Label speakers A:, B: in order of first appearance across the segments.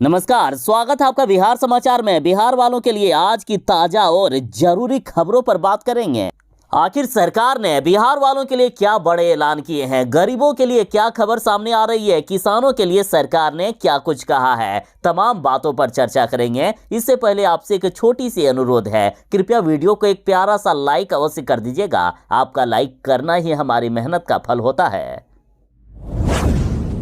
A: नमस्कार, स्वागत है आपका बिहार समाचार में। बिहार वालों के लिए आज की ताजा और जरूरी खबरों पर बात करेंगे। आखिर सरकार ने बिहार वालों के लिए क्या बड़े ऐलान किए हैं, गरीबों के लिए क्या खबर सामने आ रही है, किसानों के लिए सरकार ने क्या कुछ कहा है, तमाम बातों पर चर्चा करेंगे। इससे पहले आपसे एक छोटी सी अनुरोध है, कृपया वीडियो को एक प्यारा सा लाइक अवश्य कर दीजिएगा। आपका लाइक करना ही हमारी मेहनत का फल होता है।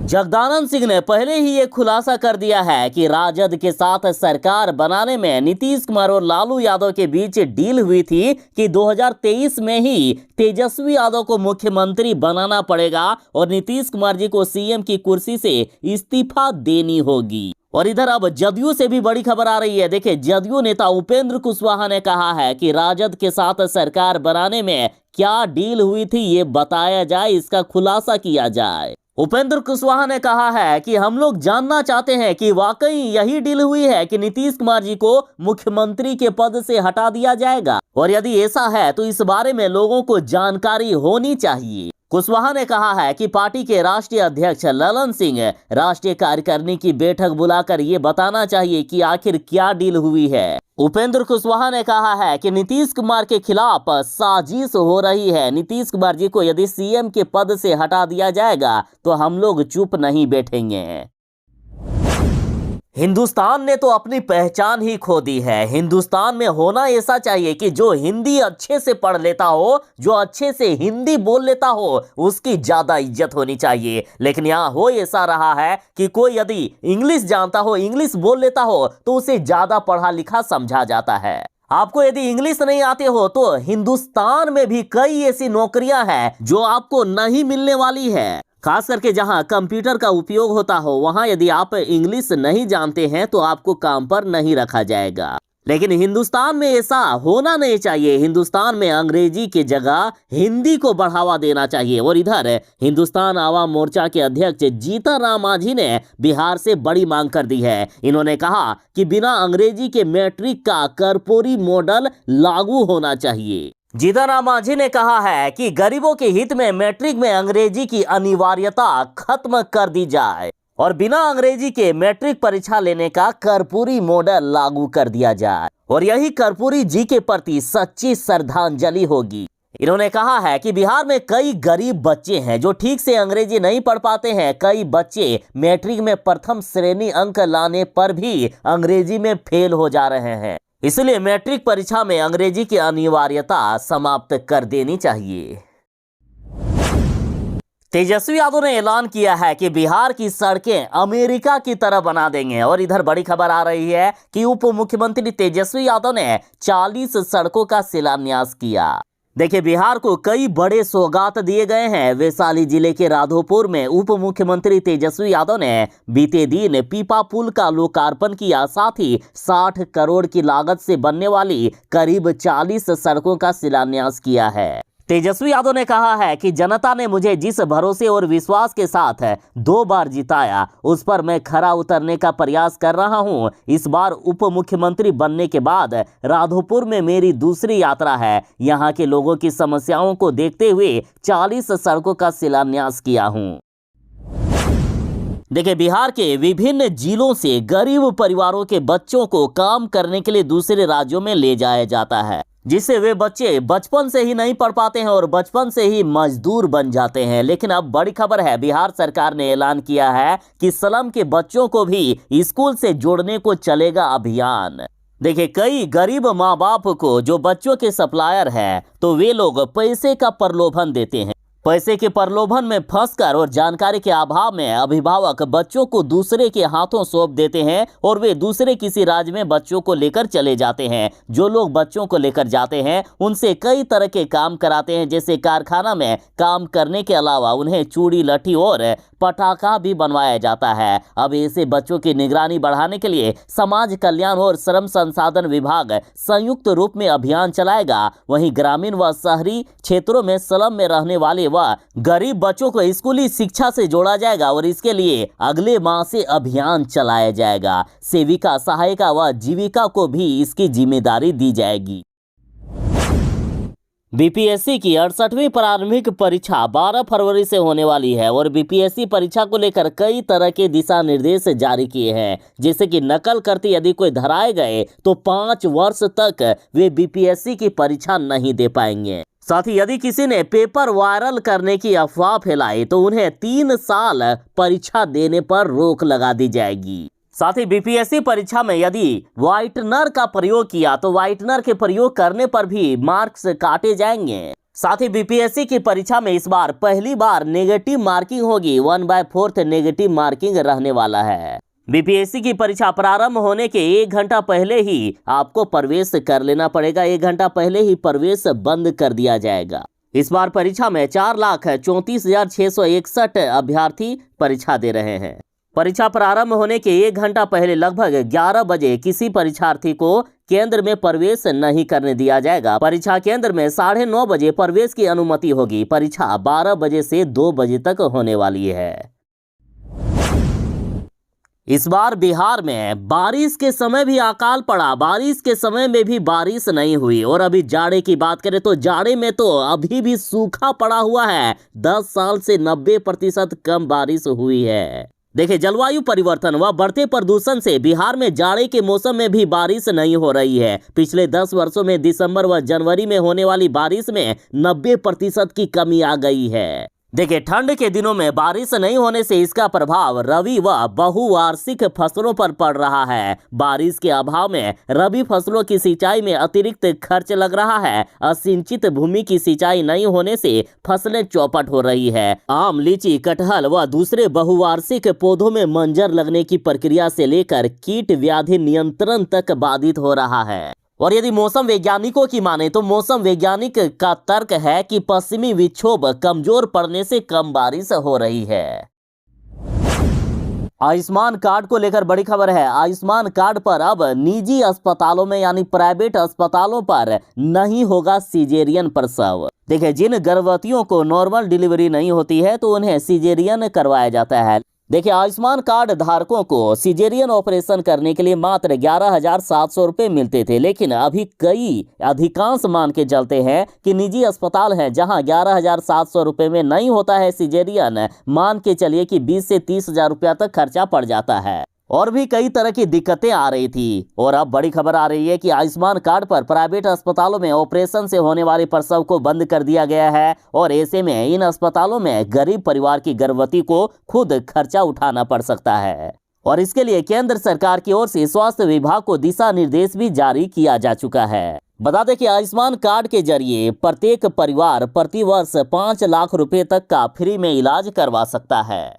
A: जगदानंद सिंह ने पहले ही ये खुलासा कर दिया है कि राजद के साथ सरकार बनाने में नीतीश कुमार और लालू यादव के बीच डील हुई थी कि 2023 में ही तेजस्वी यादव को मुख्यमंत्री बनाना पड़ेगा और नीतीश कुमार जी को सीएम की कुर्सी से इस्तीफा देनी होगी। और इधर अब जदयू से भी बड़ी खबर आ रही है। देखिए, जदयू नेता उपेंद्र कुशवाहा ने कहा है कि राजद के साथ सरकार बनाने में क्या डील हुई थी ये बताया जाए, इसका खुलासा किया जाए। उपेंद्र कुशवाहा ने कहा है कि हम लोग जानना चाहते हैं कि वाकई यही डील हुई है कि नीतीश कुमार जी को मुख्यमंत्री के पद से हटा दिया जाएगा, और यदि ऐसा है तो इस बारे में लोगों को जानकारी होनी चाहिए। कुशवाहा ने कहा है कि पार्टी के राष्ट्रीय अध्यक्ष ललन सिंह राष्ट्रीय कार्यकारिणी की बैठक बुलाकर ये बताना चाहिए कि आखिर क्या डील हुई है। उपेंद्र कुशवाहा ने कहा है कि नीतीश कुमार के खिलाफ साजिश हो रही है। नीतीश कुमार जी को यदि सीएम के पद से हटा दिया जाएगा तो हम लोग चुप नहीं बैठेंगे। हिंदुस्तान ने तो अपनी पहचान ही खो दी है। हिंदुस्तान में होना ऐसा चाहिए कि जो हिंदी अच्छे से पढ़ लेता हो, जो अच्छे से हिंदी बोल लेता हो, उसकी ज्यादा इज्जत होनी चाहिए। लेकिन यहाँ हो ऐसा रहा है कि कोई यदि इंग्लिश जानता हो, इंग्लिश बोल लेता हो, तो उसे ज्यादा पढ़ा लिखा समझा जाता है। आपको यदि इंग्लिश नहीं आते हो तो हिंदुस्तान में भी कई ऐसी नौकरियां हैं जो आपको नहीं मिलने वाली है। खास करके जहां कंप्यूटर का उपयोग होता हो, वहां यदि आप इंग्लिश नहीं जानते हैं तो आपको काम पर नहीं रखा जाएगा। लेकिन हिंदुस्तान में ऐसा होना नहीं चाहिए। हिंदुस्तान में अंग्रेजी की जगह हिंदी को बढ़ावा देना चाहिए। और इधर हिंदुस्तान आवाम मोर्चा के अध्यक्ष जीतन राम मांझी ने बिहार से बड़ी मांग कर दी है। इन्होंने कहा कि बिना अंग्रेजी के मैट्रिक का कर्पूरी मॉडल लागू होना चाहिए। जीतन राम मांझी ने कहा है कि गरीबों के हित में मैट्रिक में अंग्रेजी की अनिवार्यता खत्म कर दी जाए और बिना अंग्रेजी के मैट्रिक परीक्षा लेने का कर्पूरी मॉडल लागू कर दिया जाए, और यही कर्पूरी जी के प्रति सच्ची श्रद्धांजलि होगी। इन्होंने कहा है कि बिहार में कई गरीब बच्चे हैं जो ठीक से अंग्रेजी नहीं पढ़ पाते हैं। कई बच्चे मैट्रिक में प्रथम श्रेणी अंक लाने पर भी अंग्रेजी में फेल हो जा रहे हैं। इसलिए मैट्रिक परीक्षा में अंग्रेजी की अनिवार्यता समाप्त कर देनी चाहिए। तेजस्वी यादव ने ऐलान किया है कि बिहार की सड़कें अमेरिका की तरह बना देंगे। और इधर बड़ी खबर आ रही है कि उप मुख्यमंत्री तेजस्वी यादव ने 40 सड़कों का शिलान्यास किया। देखिए, बिहार को कई बड़े सौगात दिए गए हैं। वैशाली जिले के राधोपुर में उप मुख्यमंत्री तेजस्वी यादव ने बीते दिन पीपा पुल का लोकार्पण किया। साथ ही 60 करोड़ की लागत से बनने वाली करीब 40 सड़कों का शिलान्यास किया है। तेजस्वी यादव ने कहा है कि जनता ने मुझे जिस भरोसे और विश्वास के साथ 2 बार जिताया, उस पर मैं खरा उतरने का प्रयास कर रहा हूं। इस बार उप मुख्यमंत्री बनने के बाद राधोपुर में मेरी दूसरी यात्रा है। यहां के लोगों की समस्याओं को देखते हुए 40 सड़कों का शिलान्यास किया हूं। देखिए, बिहार के विभिन्न जिलों से गरीब परिवारों के बच्चों को काम करने के लिए दूसरे राज्यों में ले जाया जाता है, जिससे वे बच्चे बचपन से ही नहीं पढ़ पाते हैं और बचपन से ही मजदूर बन जाते हैं। लेकिन अब बड़ी खबर है, बिहार सरकार ने ऐलान किया है कि स्लम के बच्चों को भी स्कूल से जोड़ने को चलेगा अभियान। देखिए, कई गरीब माँ बाप को जो बच्चों के सप्लायर हैं, तो वे लोग पैसे का प्रलोभन देते हैं। पैसे के प्रलोभन में फंसकर और जानकारी के अभाव में अभिभावक बच्चों को दूसरे के हाथों सौंप देते हैं और वे दूसरे किसी राज्य में बच्चों को लेकर चले जाते हैं। जो लोग बच्चों को लेकर जाते हैं उनसे कई तरह के काम कराते हैं, जैसे कारखाना में काम करने के अलावा उन्हें चूड़ी, लठी और पटाखा भी बनवाया जाता है। अब ऐसे बच्चों की निगरानी बढ़ाने के लिए समाज कल्याण और श्रम संसाधन विभाग संयुक्त रूप में अभियान चलाएगा। वहीं ग्रामीण व शहरी क्षेत्रों में स्लम में रहने वाले व गरीब बच्चों को स्कूली शिक्षा से जोड़ा जाएगा और इसके लिए अगले माह से अभियान चलाया जाएगा। सेविका, सहायिका व जीविका को भी इसकी जिम्मेदारी दी जाएगी। बीपीएससी की 68वीं प्रारंभिक परीक्षा 12 फरवरी से होने वाली है और बीपीएससी परीक्षा को लेकर कई तरह के दिशा निर्देश जारी किए हैं, जैसे कि नकल करते यदि कोई धराए गए तो 5 वर्ष तक वे बीपीएससी की परीक्षा नहीं दे पाएंगे। साथ ही यदि किसी ने पेपर वायरल करने की अफवाह फैलाई तो उन्हें 3 साल परीक्षा देने पर रोक लगा दी जाएगी। साथ ही बीपीएससी परीक्षा में यदि व्हाइटनर का प्रयोग किया तो व्हाइटनर के प्रयोग करने पर भी मार्क्स काटे जाएंगे। साथ ही बीपीएससी की परीक्षा में इस बार पहली बार नेगेटिव मार्किंग होगी, 1/4 नेगेटिव मार्किंग रहने वाला है। बीपीएससी की परीक्षा प्रारंभ होने के 1 घंटा पहले ही आपको प्रवेश कर लेना पड़ेगा। 1 घंटा पहले ही प्रवेश बंद कर दिया जाएगा। इस बार परीक्षा में 4,34,661 अभ्यर्थी परीक्षा दे रहे हैं। परीक्षा प्रारंभ होने के 1 घंटा पहले लगभग 11 बजे किसी परीक्षार्थी को केंद्र में प्रवेश नहीं करने दिया जाएगा। परीक्षा केंद्र में 9:30 बजे प्रवेश की अनुमति होगी। परीक्षा 12 बजे से 2 बजे तक होने वाली है। इस बार बिहार में बारिश के समय भी अकाल पड़ा, बारिश के समय में भी बारिश नहीं हुई। और अभी जाड़े की बात करें तो जाड़े में तो अभी भी सूखा पड़ा हुआ है। 10 साल से 90% कम बारिश हुई है। देखिए, जलवायु परिवर्तन व बढ़ते प्रदूषण से बिहार में जाड़े के मौसम में भी बारिश नहीं हो रही है। पिछले 10 वर्षों में दिसंबर व जनवरी में होने वाली बारिश में 90% की कमी आ गई है। देखिए, ठंड के दिनों में बारिश नहीं होने से इसका प्रभाव रबी व बहुवार्षिक फसलों पर पड़ रहा है। बारिश के अभाव में रबी फसलों की सिंचाई में अतिरिक्त खर्च लग रहा है। असिंचित भूमि की सिंचाई नहीं होने से फसलें चौपट हो रही है। आम, लीची, कटहल व दूसरे बहुवार्षिक पौधों में मंजर लगने की प्रक्रिया से लेकर कीट व्याधि नियंत्रण तक बाधित हो रहा है। और यदि मौसम वैज्ञानिकों की माने तो मौसम वैज्ञानिक का तर्क है कि पश्चिमी विक्षोभ कमजोर पड़ने से कम बारिश हो रही है। आयुष्मान कार्ड को लेकर बड़ी खबर है। आयुष्मान कार्ड पर अब निजी अस्पतालों में यानी प्राइवेट अस्पतालों पर नहीं होगा सिजेरियन प्रसव। देखिए, जिन गर्भवतियों को नॉर्मल डिलीवरी नहीं होती है तो उन्हें सिजेरियन करवाया जाता है। देखिए, आयुष्मान कार्ड धारकों को सिजेरियन ऑपरेशन करने के लिए मात्र 11,700 रुपये मिलते थे, लेकिन अभी अधिकांश मान के चलते हैं कि निजी अस्पताल हैं जहां 11,700 रुपये में नहीं होता है सिजेरियन। मान के चलिए कि 20 से 30,000 रुपया तक खर्चा पड़ जाता है। और भी कई तरह की दिक्कतें आ रही थी और अब बड़ी खबर आ रही है कि आयुष्मान कार्ड पर प्राइवेट अस्पतालों में ऑपरेशन से होने वाले प्रसव को बंद कर दिया गया है। और ऐसे में इन अस्पतालों में गरीब परिवार की गर्भवती को खुद खर्चा उठाना पड़ सकता है। और इसके लिए केंद्र सरकार की ओर से स्वास्थ्य विभाग को दिशा निर्देश भी जारी किया जा चुका है। बता दें कि आयुष्मान कार्ड के जरिए प्रत्येक परिवार प्रति वर्ष 5 लाख रुपए तक का फ्री में इलाज करवा सकता है।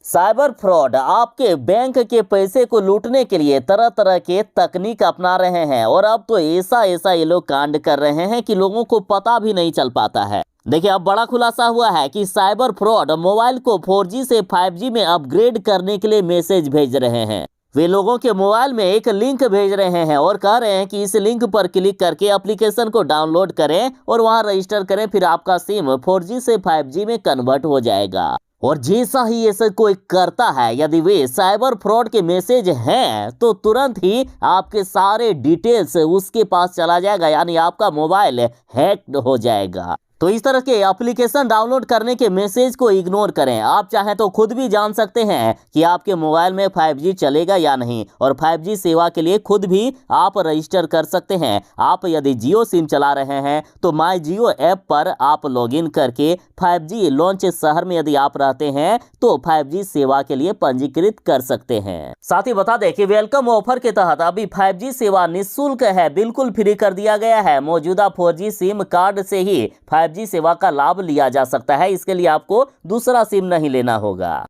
A: साइबर फ्रॉड आपके बैंक के पैसे को लूटने के लिए तरह तरह के तकनीक अपना रहे हैं और अब तो ऐसा ये लोग कांड कर रहे हैं कि लोगों को पता भी नहीं चल पाता है। देखिए, अब बड़ा खुलासा हुआ है कि साइबर फ्रॉड मोबाइल को 4G से 5G में अपग्रेड करने के लिए मैसेज भेज रहे हैं। वे लोगों के मोबाइल में एक लिंक भेज रहे हैं और कह रहे हैं कि इस लिंक पर क्लिक करके एप्लीकेशन को डाउनलोड करें और वहां रजिस्टर करें, फिर आपका सिम 4G से 5G में कन्वर्ट हो जाएगा। और जैसा ही ऐसा कोई करता है, यदि वे साइबर फ्रॉड के मैसेज हैं तो तुरंत ही आपके सारे डिटेल्स उसके पास चला जाएगा, यानी आपका मोबाइल हैक हो जाएगा। तो इस तरह के एप्लीकेशन डाउनलोड करने के मैसेज को इग्नोर करें। आप चाहें तो खुद भी जान सकते हैं कि आपके मोबाइल में 5G चलेगा या नहीं, और 5G सेवा के लिए खुद भी आप रजिस्टर कर सकते हैं। आप यदि जियो सिम चला रहे हैं तो माई जियो ऐप पर आप लॉगिन करके 5G लॉन्च शहर में यदि आप रहते हैं तो 5G सेवा के लिए पंजीकृत कर सकते हैं। साथ ही बता दें कि वेलकम ऑफर के तहत अभी 5G सेवा निःशुल्क है, बिल्कुल फ्री कर दिया गया है। मौजूदा 4G सिम कार्ड से ही 5G सेवा का लाभ लिया जा सकता है। इसके लिए आपको दूसरा सिम नहीं लेना होगा।